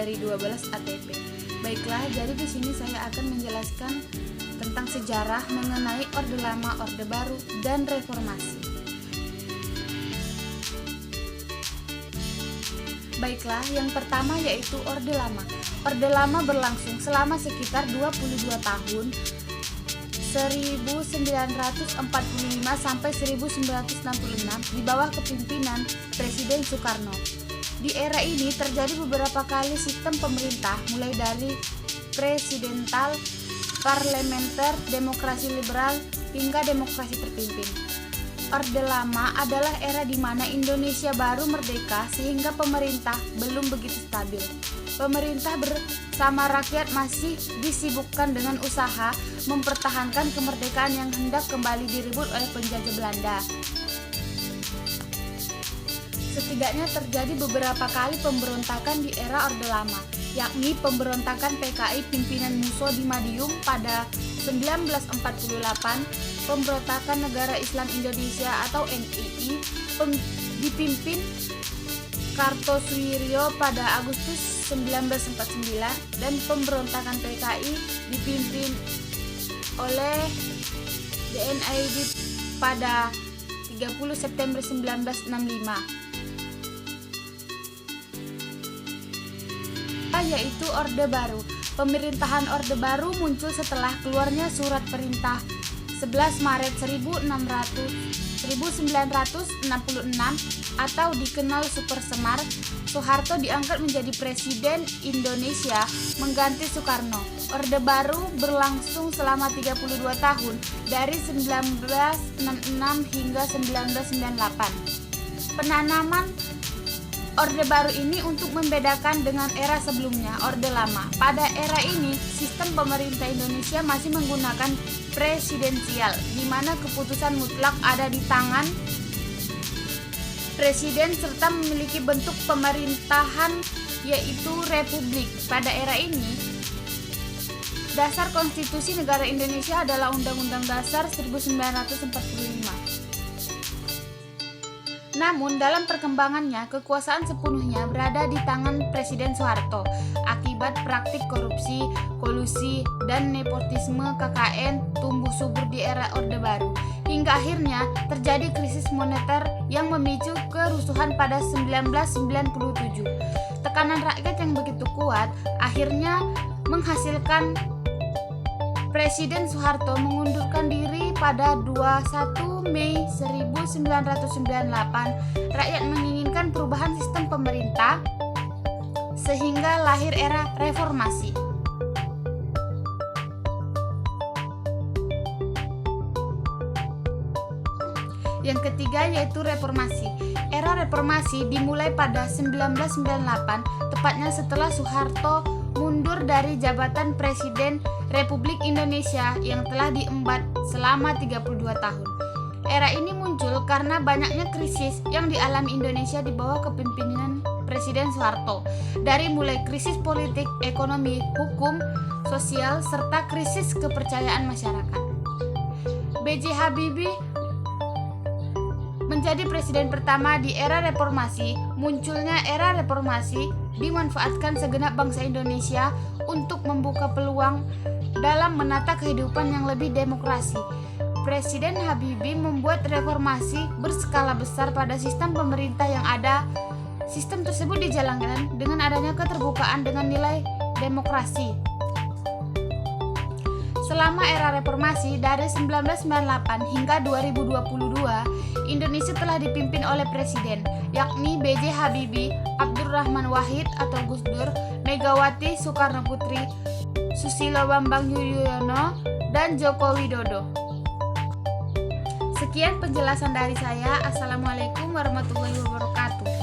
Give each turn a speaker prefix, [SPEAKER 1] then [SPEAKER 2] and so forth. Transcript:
[SPEAKER 1] dari 12 ATP. Baiklah, jadi di sini saya akan menjelaskan tentang sejarah mengenai Orde Lama, Orde Baru, dan Reformasi. Baiklah, yang pertama yaitu Orde Lama. Orde Lama berlangsung selama sekitar 22 tahun, 1945 sampai 1966 di bawah kepemimpinan Presiden Soekarno. Di era ini terjadi beberapa kali sistem pemerintah, mulai dari presidental, parlementer, demokrasi liberal, hingga demokrasi terpimpin. Orde Lama adalah era di mana Indonesia baru merdeka sehingga pemerintah belum begitu stabil. Pemerintah bersama rakyat masih disibukkan dengan usaha mempertahankan kemerdekaan yang hendak kembali direbut oleh penjajah Belanda. Setidaknya terjadi beberapa kali pemberontakan di era Orde Lama, yakni pemberontakan PKI pimpinan Musso di Madiun pada 1948, pemberontakan Negara Islam Indonesia atau NII dipimpin Kartosuwiryo pada Agustus 1949, dan pemberontakan PKI dipimpin oleh DNID pada 30 September 1965. Yaitu Orde Baru. Pemerintahan Orde Baru muncul setelah keluarnya surat perintah 11 Maret 1966 atau dikenal Super Semar. Soeharto diangkat menjadi Presiden Indonesia mengganti Soekarno. Orde Baru berlangsung selama 32 tahun dari 1966 hingga 1998. Penanaman Orde Baru ini untuk membedakan dengan era sebelumnya, Orde Lama. Pada era ini, sistem pemerintah Indonesia masih menggunakan presidensial, di mana keputusan mutlak ada di tangan presiden serta memiliki bentuk pemerintahan yaitu republik. Pada era ini, dasar konstitusi negara Indonesia adalah Undang-Undang Dasar 1945. Namun dalam perkembangannya, kekuasaan sepenuhnya berada di tangan Presiden Soeharto akibat praktik korupsi, kolusi, dan nepotisme KKN tumbuh subur di era Orde Baru. Hingga akhirnya terjadi krisis moneter yang memicu kerusuhan pada 1997. Tekanan rakyat yang begitu kuat akhirnya menghasilkan Presiden Soeharto mengundurkan diri pada 21 Mei 1998. Rakyat menginginkan perubahan sistem pemerintah sehingga lahir era reformasi. Yang ketiga yaitu reformasi. Era reformasi dimulai pada 1998, tepatnya setelah Soeharto mundur dari jabatan Presiden Republik Indonesia yang telah diembat selama 32 tahun. Era ini muncul karena banyaknya krisis yang dialami Indonesia di bawah kepemimpinan Presiden Soeharto, dari mulai krisis politik, ekonomi, hukum, sosial, serta krisis kepercayaan masyarakat. B.J. Habibie menjadi presiden pertama di era reformasi. Munculnya era reformasi dimanfaatkan segenap bangsa Indonesia untuk membuka peluang dalam menata kehidupan yang lebih demokrasi. Presiden Habibie membuat reformasi berskala besar pada sistem pemerintah yang ada. Sistem tersebut dijalankan dengan adanya keterbukaan dengan nilai demokrasi. Selama era reformasi dari 1998 hingga 2022, Indonesia telah dipimpin oleh presiden, yakni B.J. Habibie, Abdurrahman Wahid atau Gus Dur, Megawati Soekarno Putri, Susilo Bambang Yudhoyono, dan Joko Widodo. Sekian penjelasan dari saya. Assalamualaikum warahmatullahi wabarakatuh.